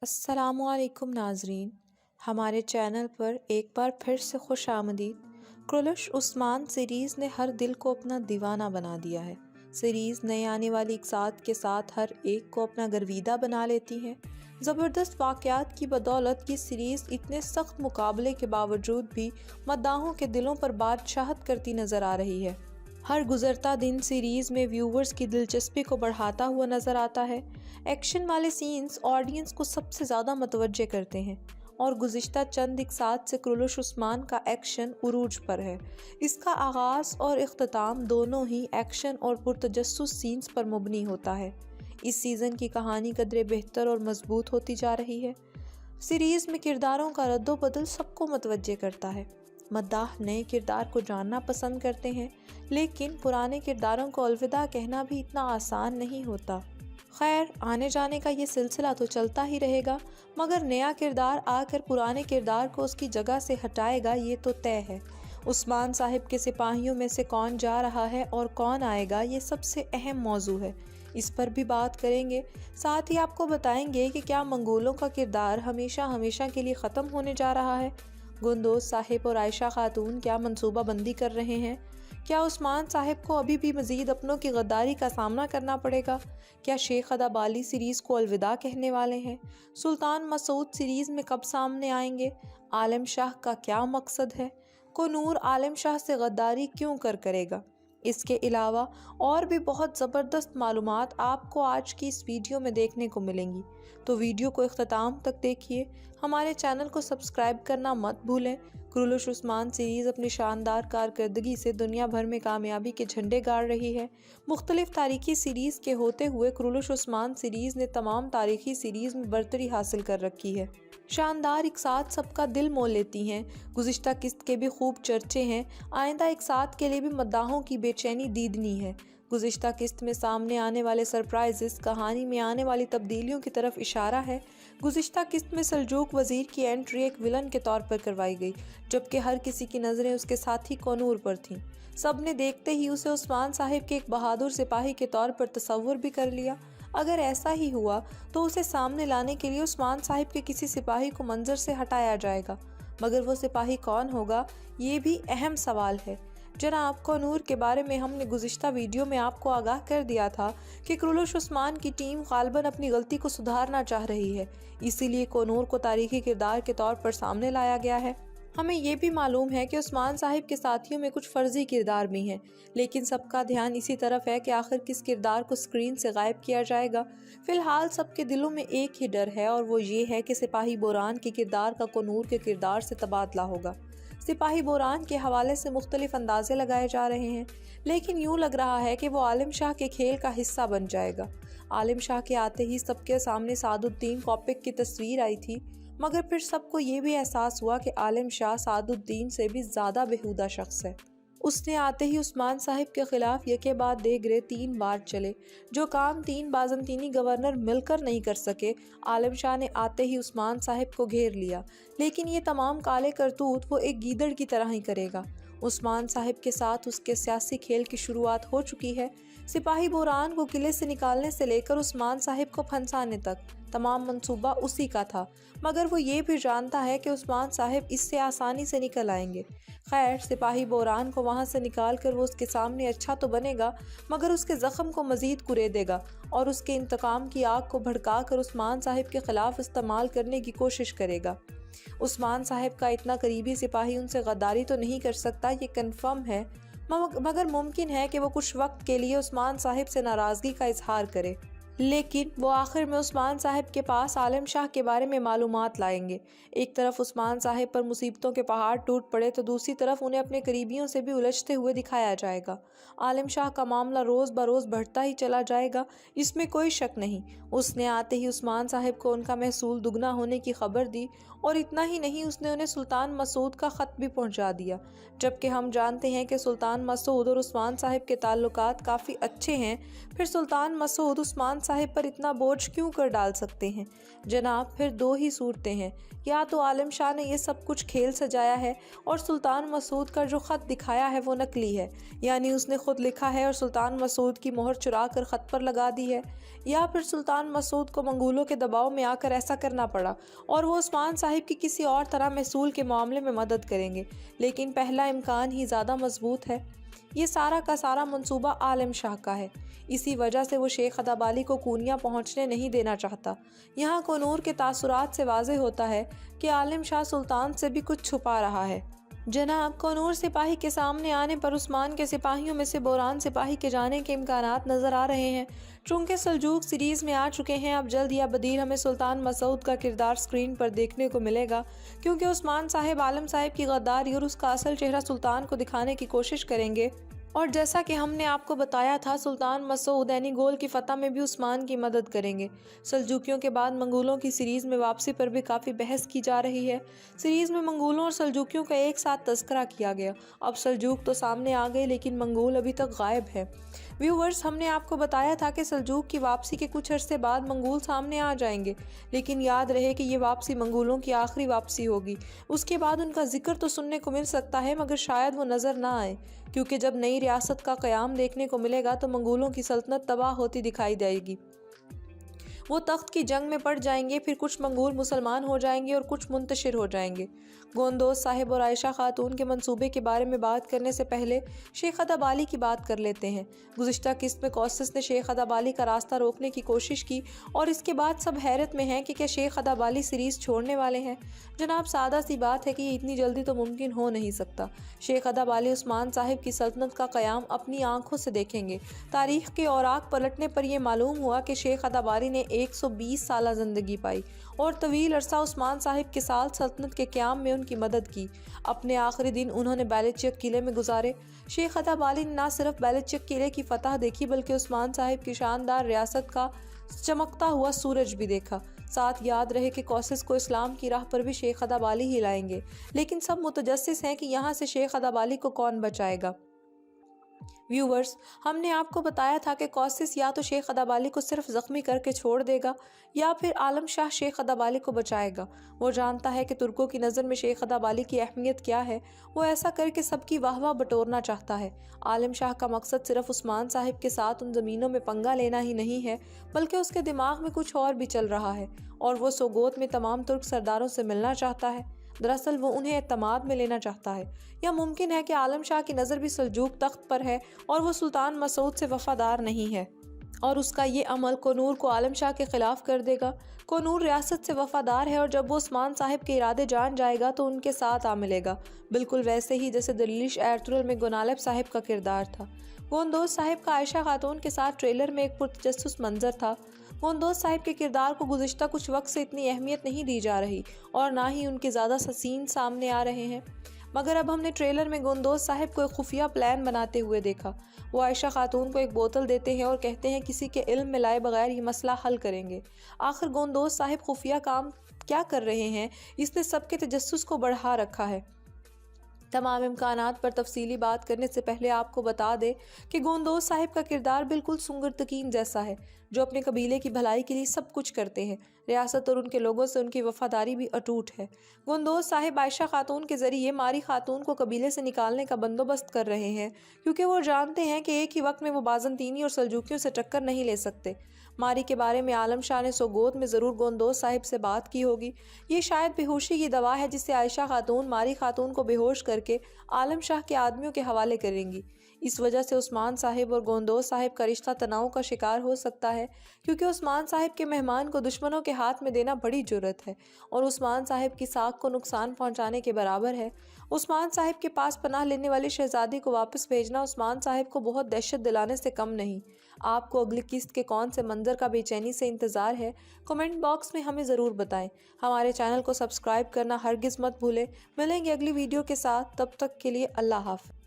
السلام علیکم ناظرین، ہمارے چینل پر ایک بار پھر سے خوش آمدید۔ کرولش عثمان سیریز نے ہر دل کو اپنا دیوانہ بنا دیا ہے۔ سیریز نئے آنے والی اقساط کے ساتھ ہر ایک کو اپنا گرویدہ بنا لیتی ہے۔ زبردست واقعات کی بدولت یہ سیریز اتنے سخت مقابلے کے باوجود بھی مداحوں کے دلوں پر بادشاہت کرتی نظر آ رہی ہے۔ ہر گزرتا دن سیریز میں ویورز کی دلچسپی کو بڑھاتا ہوا نظر آتا ہے۔ ایکشن والے سینز آڈینس کو سب سے زیادہ متوجہ کرتے ہیں اور گزشتہ چند اقساط سے کرولش عثمان کا ایکشن عروج پر ہے۔ اس کا آغاز اور اختتام دونوں ہی ایکشن اور پرتجسس سینز پر مبنی ہوتا ہے۔ اس سیزن کی کہانی قدرے بہتر اور مضبوط ہوتی جا رہی ہے۔ سیریز میں کرداروں کا رد و بدل سب کو متوجہ کرتا ہے۔ مداح نئے کردار کو جاننا پسند کرتے ہیں، لیکن پرانے کرداروں کو الوداع کہنا بھی اتنا آسان نہیں ہوتا۔ خیر، آنے جانے کا یہ سلسلہ تو چلتا ہی رہے گا، مگر نیا کردار آ کر پرانے کردار کو اس کی جگہ سے ہٹائے گا یہ تو طے ہے۔ عثمان صاحب کے سپاہیوں میں سے کون جا رہا ہے اور کون آئے گا، یہ سب سے اہم موضوع ہے۔ اس پر بھی بات کریں گے، ساتھ ہی آپ کو بتائیں گے کہ کیا منگولوں کا کردار ہمیشہ کے لیے ختم ہونے جا رہا ہے۔ گندوز صاحب اور عائشہ خاتون کیا منصوبہ بندی کر رہے ہیں؟ کیا عثمان صاحب کو ابھی بھی مزید اپنوں کی غداری کا سامنا کرنا پڑے گا؟ کیا شیخ ادابالی سیریز کو الوداع کہنے والے ہیں؟ سلطان مسعود سیریز میں کب سامنے آئیں گے؟ عالم شاہ کا کیا مقصد ہے؟ کنور عالم شاہ سے غداری کیوں کرے گا؟ اس کے علاوہ اور بھی بہت زبردست معلومات آپ کو آج کی اس ویڈیو میں دیکھنے کو ملیں گی، تو ویڈیو کو اختتام تک دیکھیے۔ ہمارے چینل کو سبسکرائب کرنا مت بھولیں۔ کرولش عثمان سیریز اپنی شاندار کارکردگی سے دنیا بھر میں کامیابی کے جھنڈے گاڑ رہی ہے۔ مختلف تاریخی سیریز کے ہوتے ہوئے کرولش عثمان سیریز نے تمام تاریخی سیریز میں برتری حاصل کر رکھی ہے۔ شاندار اقساط سب کا دل مول لیتی ہیں۔ گزشتہ قسط کے بھی خوب چرچے ہیں، آئندہ اقساط کے لیے بھی مداحوں کی بے چینی دیدنی ہے۔ گزشتہ قسط میں سامنے آنے والے سرپرائزز کہانی میں آنے والی تبدیلیوں کی طرف اشارہ ہے۔ گزشتہ قسط میں سلجوق وزیر کی انٹری ایک ولن کے طور پر کروائی گئی، جبکہ ہر کسی کی نظریں اس کے ساتھی کنور پر تھیں۔ سب نے دیکھتے ہی اسے عثمان صاحب کے ایک بہادر سپاہی کے طور پر تصور بھی کر لیا۔ اگر ایسا ہی ہوا تو اسے سامنے لانے کے لیے عثمان صاحب کے کسی سپاہی کو منظر سے ہٹایا جائے گا، مگر وہ سپاہی کون ہوگا، یہ بھی اہم سوال ہے۔ جناب کنور کے بارے میں ہم نے گزشتہ ویڈیو میں آپ کو آگاہ کر دیا تھا کہ کرولش عثمان کی ٹیم غالباً اپنی غلطی کو سدھارنا چاہ رہی ہے، اسی لیے کنور کو تاریخی کردار کے طور پر سامنے لایا گیا ہے۔ ہمیں یہ بھی معلوم ہے کہ عثمان صاحب کے ساتھیوں میں کچھ فرضی کردار بھی ہیں، لیکن سب کا دھیان اسی طرف ہے کہ آخر کس کردار کو سکرین سے غائب کیا جائے گا۔ فی الحال سب کے دلوں میں ایک ہی ڈر ہے، اور وہ یہ ہے کہ سپاہی بوران کے کردار کا کنور کے کردار سے تبادلہ ہوگا۔ سپاہی بوران کے حوالے سے مختلف اندازے لگائے جا رہے ہیں، لیکن یوں لگ رہا ہے کہ وہ عالم شاہ کے کھیل کا حصہ بن جائے گا۔ عالم شاہ کے آتے ہی سب کے سامنے سعد الدین کوپک کی تصویر آئی تھی، مگر پھر سب کو یہ بھی احساس ہوا کہ عالم شاہ سعد الدین سے بھی زیادہ بیہودہ شخص ہے۔ اس نے آتے ہی عثمان صاحب کے خلاف یکے بعد دیگرے 3 بار چلے، جو کام 3 بازنطینی گورنر مل کر نہیں کر سکے۔ عالم شاہ نے آتے ہی عثمان صاحب کو گھیر لیا، لیکن یہ تمام کالے کرتوت وہ ایک گیدڑ کی طرح ہی کرے گا۔ عثمان صاحب کے ساتھ اس کے سیاسی کھیل کی شروعات ہو چکی ہے۔ سپاہی بوران کو قلعے سے نکالنے سے لے کر عثمان صاحب کو پھنسانے تک تمام منصوبہ اسی کا تھا، مگر وہ یہ بھی جانتا ہے کہ عثمان صاحب اس سے آسانی سے نکل آئیں گے۔ خیر، سپاہی بوران کو وہاں سے نکال کر وہ اس کے سامنے اچھا تو بنے گا، مگر اس کے زخم کو مزید کریدے گا اور اس کے انتقام کی آگ کو بھڑکا کر عثمان صاحب کے خلاف استعمال کرنے کی کوشش کرے گا۔ عثمان صاحب کا اتنا قریبی سپاہی ان سے غداری تو نہیں کر سکتا، یہ کنفرم ہے، مگر ممکن ہے کہ وہ کچھ وقت کے لیے عثمان صاحب سے ناراضگی کا اظہار کرے، لیکن وہ آخر میں عثمان صاحب کے پاس عالم شاہ کے بارے میں معلومات لائیں گے۔ ایک طرف عثمان صاحب پر مصیبتوں کے پہاڑ ٹوٹ پڑے تو دوسری طرف انہیں اپنے قریبیوں سے بھی الجھتے ہوئے دکھایا جائے گا۔ عالم شاہ کا معاملہ روز بروز بڑھتا ہی چلا جائے گا، اس میں کوئی شک نہیں۔ اس نے آتے ہی عثمان صاحب کو ان کا محصول دگنا ہونے کی خبر دی، اور اتنا ہی نہیں، اس نے انہیں سلطان مسعود کا خط بھی پہنچا دیا، جبکہ ہم جانتے ہیں کہ سلطان مسعود اور عثمان صاحب کے تعلقات کافی اچھے ہیں۔ پھر سلطان مسعود عثمان صاحب پر اتنا بوجھ کیوں کر ڈال سکتے ہیں؟ جناب پھر دو ہی صورتیں ہیں، یا تو عالم شاہ نے یہ سب کچھ کھیل سجایا ہے اور سلطان مسعود کا جو خط دکھایا ہے وہ نقلی ہے، یعنی اس نے خود لکھا ہے اور سلطان مسعود کی مہر چرا کر خط پر لگا دی ہے، یا پھر سلطان مسعود کو منگولوں کے دباؤ میں آ کر ایسا کرنا پڑا اور وہ عثمان صاحب کی کسی اور طرح محصول کے معاملے میں مدد کریں گے، لیکن پہلا امکان ہی زیادہ مضبوط ہے۔ یہ سارا کا سارا منصوبہ عالم شاہ کا ہے، اسی وجہ سے وہ شیخ ادابالی کو کونیا پہنچنے نہیں دینا چاہتا۔ یہاں کنور کے تاثرات سے واضح ہوتا ہے کہ عالم شاہ سلطان سے بھی کچھ چھپا رہا ہے۔ جناب کنور سپاہی کے سامنے آنے پر عثمان کے سپاہیوں میں سے بوران سپاہی کے جانے کے امکانات نظر آ رہے ہیں۔ چونکہ سلجوق سیریز میں آ چکے ہیں، اب جلد یا بدیر ہمیں سلطان مسعود کا کردار سکرین پر دیکھنے کو ملے گا، کیونکہ عثمان صاحب عالم صاحب کی غداری اور اس کا اصل چہرہ سلطان کو دکھانے کی کوشش کریں گے، اور جیسا کہ ہم نے آپ کو بتایا تھا سلطان مسعود عینی گول کی فتح میں بھی عثمان کی مدد کریں گے۔ سلجوکیوں کے بعد منگولوں کی سیریز میں واپسی پر بھی کافی بحث کی جا رہی ہے۔ سیریز میں منگولوں اور سلجوکیوں کا ایک ساتھ تذکرہ کیا گیا۔ اب سلجوک تو سامنے آ گئے لیکن منگول ابھی تک غائب ہے۔ ویورز، ہم نے آپ کو بتایا تھا کہ سلجوق کی واپسی کے کچھ عرصے بعد منگول سامنے آ جائیں گے، لیکن یاد رہے کہ یہ واپسی منگولوں کی آخری واپسی ہوگی۔ اس کے بعد ان کا ذکر تو سننے کو مل سکتا ہے مگر شاید وہ نظر نہ آئے، کیونکہ جب نئی ریاست کا قیام دیکھنے کو ملے گا تو منگولوں کی سلطنت تباہ ہوتی دکھائی دے گی۔ وہ تخت کی جنگ میں پڑ جائیں گے، پھر کچھ منگول مسلمان ہو جائیں گے اور کچھ منتشر ہو جائیں گے۔ گوندوز صاحب اور عائشہ خاتون کے منصوبے کے بارے میں بات کرنے سے پہلے شیخ ادابالی کی بات کر لیتے ہیں۔ گزشتہ قسط میں کوسس نے شیخ ادابالی کا راستہ روکنے کی کوشش کی اور اس کے بعد سب حیرت میں ہیں کہ کیا شیخ ادابالی سیریز چھوڑنے والے ہیں؟ جناب سادہ سی بات ہے کہ یہ اتنی جلدی تو ممکن ہو نہیں سکتا۔ شیخ ادابالی عثمان صاحب کی سلطنت کا قیام اپنی آنکھوں سے دیکھیں گے۔ تاریخ کے اوراق پلٹنے پر یہ معلوم ہوا کہ شیخ ادابالی نے 120 سالہ زندگی پائی اور طویل عرصہ عثمان صاحب کے ساتھ سلطنت کے قیام میں ان کی مدد کی۔ اپنے آخری دن انہوں نے بیلچک قلعے میں گزارے۔ شیخ ادابالی نے نہ صرف بیلچک قلعے کی فتح دیکھی بلکہ عثمان صاحب کی شاندار ریاست کا چمکتا ہوا سورج بھی دیکھا۔ ساتھ یاد رہے کہ کوسس کو اسلام کی راہ پر بھی شیخ ادابالی ہی لائیں گے، لیکن سب متجسس ہیں کہ یہاں سے شیخ ادابالی کو کون بچائے گا۔ ویورز، ہم نے آپ کو بتایا تھا کہ کوسس یا تو شیخ ادابالی کو صرف زخمی کر کے چھوڑ دے گا یا پھر عالم شاہ شیخ ادابالی کو بچائے گا۔ وہ جانتا ہے کہ ترکوں کی نظر میں شیخ ادابالی کی اہمیت کیا ہے، وہ ایسا کر کے سب کی واہ واہ بٹورنا چاہتا ہے۔ عالم شاہ کا مقصد صرف عثمان صاحب کے ساتھ ان زمینوں میں پنگا لینا ہی نہیں ہے، بلکہ اس کے دماغ میں کچھ اور بھی چل رہا ہے، اور وہ سوگوت میں تمام ترک سرداروں سے ملنا چاہتا ہے۔ دراصل وہ انہیں اعتماد میں لینا چاہتا ہے، یا ممکن ہے کہ عالم شاہ کی نظر بھی سلجوق تخت پر ہے اور وہ سلطان مسعود سے وفادار نہیں ہے، اور اس کا یہ عمل کنور کو عالم شاہ کے خلاف کر دے گا۔ کنور ریاست سے وفادار ہے اور جب وہ عثمان صاحب کے ارادے جان جائے گا تو ان کے ساتھ آ ملے گا، بالکل ویسے ہی جیسے دلیش ایرترل میں گونالب صاحب کا کردار تھا۔ گوندوز صاحب کا عائشہ خاتون کے ساتھ ٹریلر میں ایک پرتجسس منظر تھا۔ گوندوز صاحب کے کردار کو گزشتہ کچھ وقت سے اتنی اہمیت نہیں دی جا رہی اور نہ ہی ان کے زیادہ سین سامنے آ رہے ہیں، مگر اب ہم نے ٹریلر میں گوندوز صاحب کو ایک خفیہ پلان بناتے ہوئے دیکھا۔ وہ عائشہ خاتون کو ایک بوتل دیتے ہیں اور کہتے ہیں کسی کے علم میں لائے بغیر یہ مسئلہ حل کریں گے۔ آخر گوندوز صاحب خفیہ کام کیا کر رہے ہیں؟ اس نے سب کے تجسس کو بڑھا رکھا ہے۔ تمام امکانات پر تفصیلی بات کرنے سے پہلے آپ کو بتا دے کہ گوندوز صاحب کا کردار بالکل سنگرتکین جیسا ہے، جو اپنے قبیلے کی بھلائی کے لیے سب کچھ کرتے ہیں۔ ریاست اور ان کے لوگوں سے ان کی وفاداری بھی اٹوٹ ہے۔ گوندوز صاحب عائشہ خاتون کے ذریعے ماری خاتون کو قبیلے سے نکالنے کا بندوبست کر رہے ہیں، کیونکہ وہ جانتے ہیں کہ ایک ہی وقت میں وہ بازنطینی اور سلجوکیوں سے ٹکر نہیں لے سکتے۔ ماری کے بارے میں عالم شاہ نے سوگوت میں ضرور گوندوز صاحب سے بات کی ہوگی۔ یہ شاید بے ہوشی کی دوا ہے جسے عائشہ خاتون ماری خاتون کو بے ہوش کر کے عالم شاہ کے آدمیوں کے حوالے کریں گی۔ اس وجہ سے عثمان صاحب اور گوندوز صاحب کا رشتہ تناؤ کا شکار ہو سکتا ہے، کیونکہ عثمان صاحب کے مہمان کو دشمنوں کے ہاتھ میں دینا بڑی جرأت ہے اور عثمان صاحب کی ساکھ کو نقصان پہنچانے کے برابر ہے۔ عثمان صاحب کے پاس پناہ لینے والی شہزادی کو واپس بھیجنا عثمان صاحب کو بہت دہشت دلانے سے کم نہیں۔ آپ کو اگلی قسط کے کون سے منظر کا بے چینی سے انتظار ہے؟ کمنٹ باکس میں ہمیں ضرور بتائیں۔ ہمارے چینل کو سبسکرائب کرنا ہرگز مت بھولیں۔ ملیں گے اگلی ویڈیو کے ساتھ، تب تک کے لیے اللہ حافظ۔